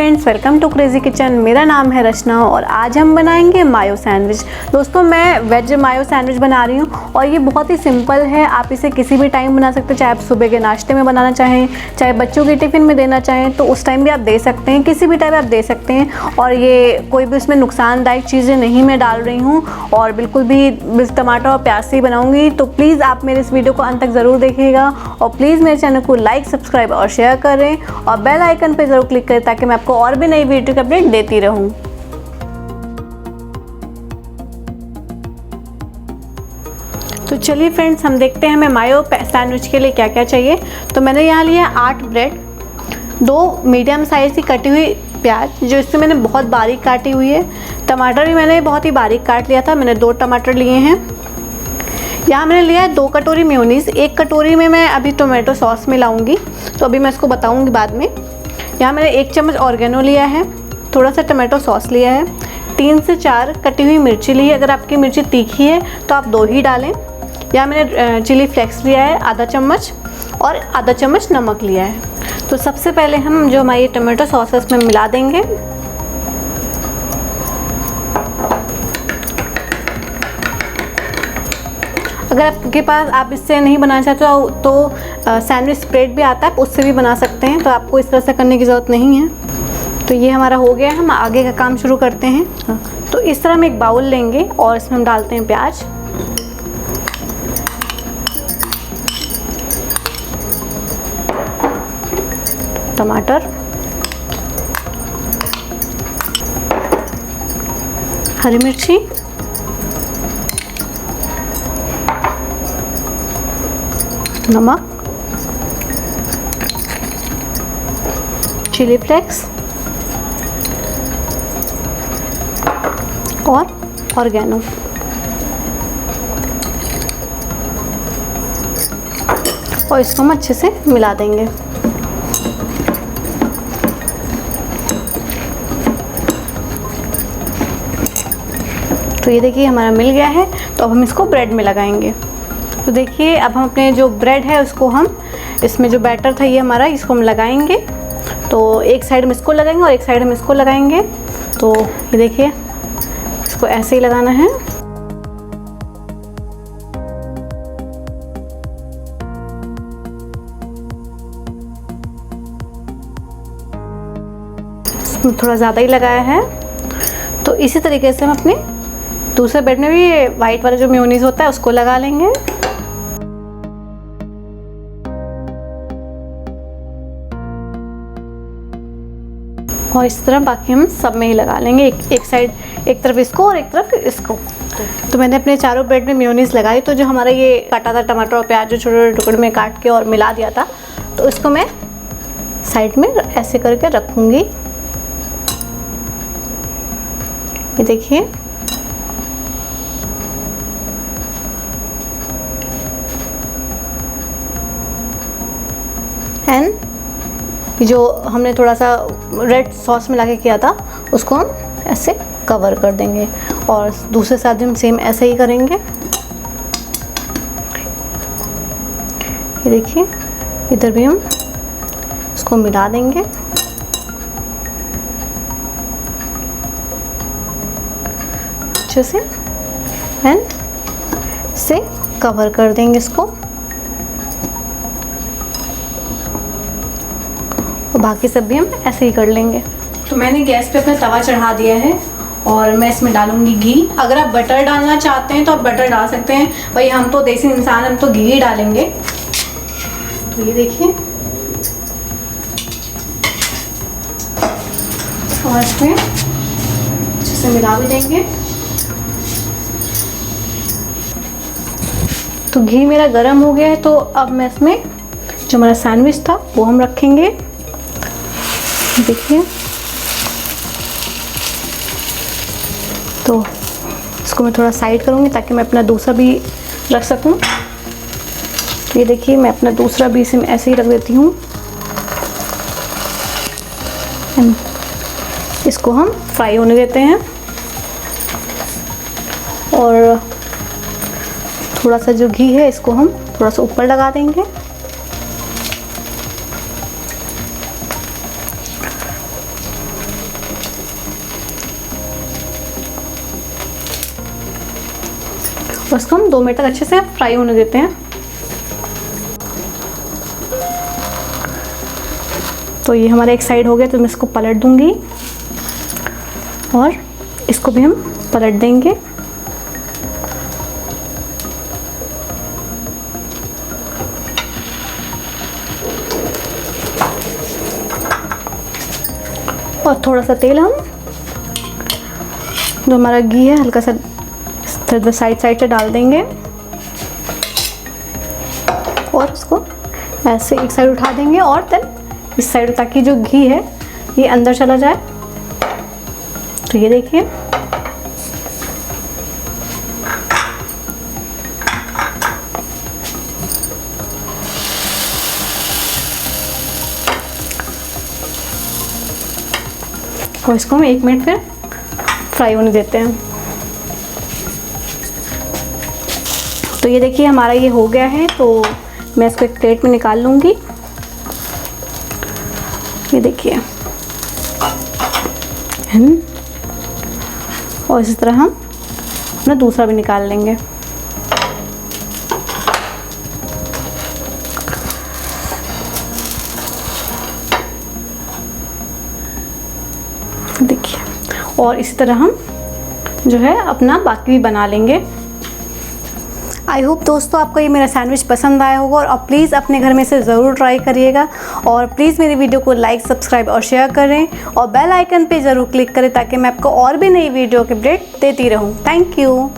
Friends, welcome to crazy kitchen. मेरा नाम है रचना और आज हम बनाएंगे मायो सैंडविच। दोस्तों, मैं वेज मायो सैंडविच बना रही हूँ और ये बहुत ही सिंपल है। आप इसे किसी भी टाइम बना सकते हैं, चाहे आप सुबह के नाश्ते में बनाना चाहें, चाहे बच्चों के टिफ़िन में देना चाहें तो उस टाइम भी आप दे सकते हैं, किसी भी टाइम आप दे सकते हैं। और ये कोई भी इसमें नुकसानदायक चीज़ें नहीं मैं डाल रही हूँ और बिल्कुल भी टमाटर और प्याज से ही बनाऊँगी। तो प्लीज़ आप मेरे इस वीडियो को अंत तक ज़रूर देखिएगा और प्लीज़ मेरे चैनल को लाइक, सब्सक्राइब और शेयर करें और बेल आइकन पर ज़रूर क्लिक करें ताकि मैं आपको और भी नई वीडियो की अपडेट देती रहूं। तो चलिए फ्रेंड्स, हम देखते हैं हमें मायो सैंडविच के लिए क्या क्या चाहिए। तो मैंने यहाँ लिया 8 ब्रेड, 2 मीडियम साइज़ की कटी हुई प्याज जो इससे मैंने बहुत बारीक काटी हुई है। टमाटर भी मैंने बहुत ही बारीक काट लिया था, मैंने 2 टमाटर लिए हैं। यहाँ मैंने लिया है 2 कटोरी मेयोनीज़। 1 कटोरी में मैं अभी टोमेटो सॉस मिलाऊंगी, तो अभी मैं इसको बताऊंगी बाद में। यहाँ मैंने 1 चम्मच ऑर्गेनो लिया है, थोड़ा सा टमाटो सॉस लिया है, 3 से 4 कटी हुई मिर्ची ली है। अगर आपकी मिर्ची तीखी है तो आप 2 ही डालें। यहाँ मैंने चिली फ्लेक्स लिया है आधा चम्मच और आधा चम्मच नमक लिया है। तो सबसे पहले हम जो हमारी टमाटो सॉस है उसमें मिला देंगे। अगर आपके पास आप इससे नहीं बनाना चाहते हो तो सैंडविच स्प्रेड भी आता है, आप उससे भी बना सकते हैं। तो आपको इस तरह से करने की ज़रूरत नहीं है। तो ये हमारा हो गया, हम आगे का काम शुरू करते हैं। तो इस तरह हम एक बाउल लेंगे और इसमें हम डालते हैं प्याज, टमाटर, हरी मिर्ची, नमक, चिली फ्लेक्स और ऑर्गेनो। और इसको हम अच्छे से मिला देंगे। तो ये देखिए हमारा मिल गया है। तो अब हम इसको ब्रेड में लगाएंगे। तो देखिए अब हम अपने जो ब्रेड है उसको हम इसमें जो बैटर था ये हमारा, इसको हम लगाएंगे। तो एक साइड में इसको लगाएंगे और एक साइड में इसको लगाएंगे। तो ये देखिए इसको ऐसे ही लगाना है। इसमें थोड़ा ज़्यादा ही लगाया है। तो इसी तरीके से हम अपने दूसरे ब्रेड में भी वाइट वाला जो मेयोनीज़ होता है उसको लगा लेंगे। और इस तरह बाकी हम सब में ही लगा लेंगे, एक साइड, एक तरफ इसको और एक तरफ इसको। तो मैंने अपने चारों ब्रेड में मेयोनीज़ लगाई। तो जो हमारा ये काटा था टमाटर और प्याज जो छोटे छोटे टुकड़े में काट के और मिला दिया था, तो इसको मैं साइड में ऐसे करके रखूँगी। ये देखिए एंड जो हमने थोड़ा सा रेड सॉस मिला के किया था उसको हम ऐसे कवर कर देंगे और दूसरे साथ भी हम सेम ऐसे ही करेंगे। ये देखिए इधर भी हम इसको मिला देंगे अच्छे से एंड से कवर कर देंगे इसको। और बाकी सब भी हम ऐसे ही कर लेंगे। तो मैंने गैस पे अपना तवा चढ़ा दिया है और मैं इसमें डालूंगी घी। अगर आप बटर डालना चाहते हैं तो आप बटर डाल सकते हैं, भाई हम तो देसी इंसान, हम तो घी ही डालेंगे। तो ये देखिए और इसमें अच्छे से मिला भी देंगे। तो घी मेरा गर्म हो गया है। तो अब मैं इसमें जो हमारा सैंडविच था वो हम रखेंगे। देखिए तो इसको मैं थोड़ा साइड करूँगी ताकि मैं अपना दूसरा भी रख सकूँ। तो ये देखिए मैं अपना दूसरा भी इसे ऐसे ही रख देती हूँ। इसको हम फ्राई होने देते हैं और थोड़ा सा जो घी है इसको हम थोड़ा सा ऊपर लगा देंगे। उसको हम 2 मिनट तक अच्छे से फ्राई होने देते हैं। तो ये हमारा एक साइड हो गया, तो मैं इसको पलट दूंगी और इसको भी हम पलट देंगे। और थोड़ा सा तेल हम, जो हमारा घी है, हल्का सा साइड से डाल देंगे और उसको ऐसे एक साइड उठा देंगे और देन इस साइड, ताकि जो घी है ये अंदर चला जाए। तो ये देखिए, और इसको हम 1 मिनट फिर फ्राई होने देते हैं। तो ये देखिए हमारा ये हो गया है। तो मैं इसको एक प्लेट में निकाल लूँगी। ये देखिए, और इसी तरह हम अपना दूसरा भी निकाल लेंगे। देखिए, और इसी तरह हम जो है अपना बाकी भी बना लेंगे। आई होप दोस्तों आपको ये मेरा सैंडविच पसंद आया होगा, और आप प्लीज़ अपने घर में से ज़रूर ट्राई करिएगा। और प्लीज़ मेरी वीडियो को लाइक, सब्सक्राइब और शेयर करें, और बेल आइकन पे ज़रूर क्लिक करें ताकि मैं आपको और भी नई वीडियो के अपडेट देती रहूँ। Thank you.